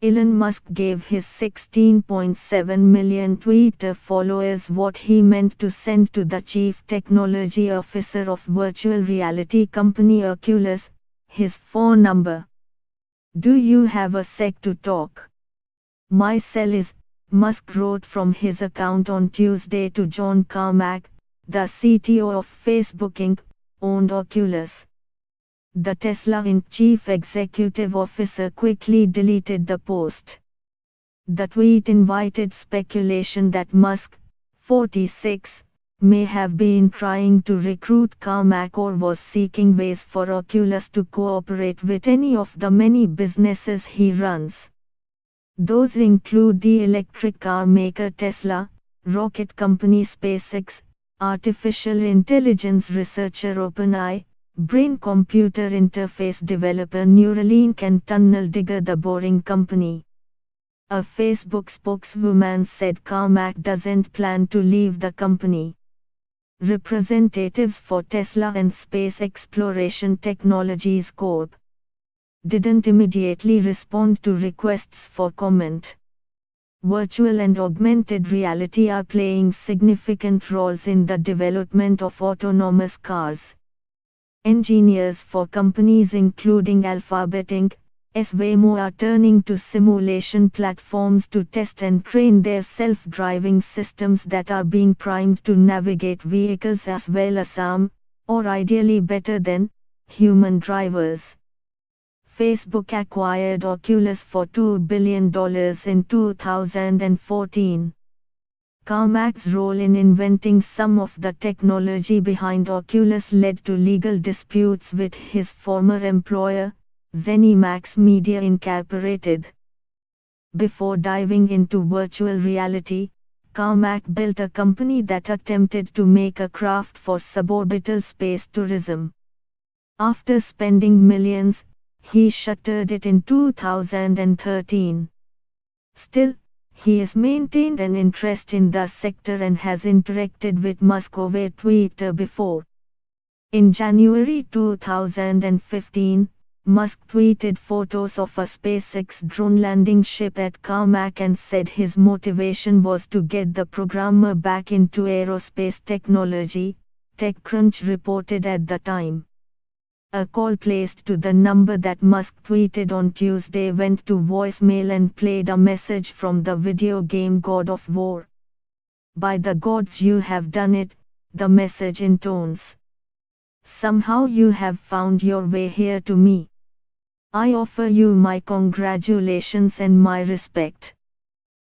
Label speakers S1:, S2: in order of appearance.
S1: Elon Musk gave his 16.7 million Twitter followers what he meant to send to the chief technology officer of virtual reality company Oculus, his phone number. "Do you have a sec to talk? My cell is," Musk wrote from his account on Tuesday to John Carmack, the CTO of Facebook Inc., owned Oculus. The Tesla Inc. chief executive officer quickly deleted the post. The tweet invited speculation that Musk, 46, may have been trying to recruit Carmack or was seeking ways for Oculus to cooperate with any of the many businesses he runs. Those include the electric car maker Tesla, rocket company SpaceX, artificial intelligence researcher OpenAI, brain-computer interface developer Neuralink and tunnel digger The Boring Company. A Facebook spokeswoman said Carmack doesn't plan to leave the company. Representatives for Tesla and Space Exploration Technologies Corp. didn't immediately respond to requests for comment. Virtual and augmented reality are playing significant roles in the development of autonomous cars. Engineers for companies including Alphabet Inc., Waymo are turning to simulation platforms to test and train their self-driving systems that are being primed to navigate vehicles as well as or ideally better than, human drivers. Facebook acquired Oculus for $2 billion in 2014. Carmack's role in inventing some of the technology behind Oculus led to legal disputes with his former employer, ZeniMax Media Incorporated. Before diving into virtual reality, Carmack built a company that attempted to make a craft for suborbital space tourism. After spending millions, he shuttered it in 2013. Still, he has maintained an interest in the sector and has interacted with Musk over Twitter before. In January 2015, Musk tweeted photos of a SpaceX drone landing ship at Carmack and said his motivation was to get the programmer back into aerospace technology, TechCrunch reported at the time. A call placed to the number that Musk tweeted on Tuesday went to voicemail and played a message from the video game God of War. "By the gods, you have done it," the message intones. "Somehow you have found your way here to me. I offer you my congratulations and my respect.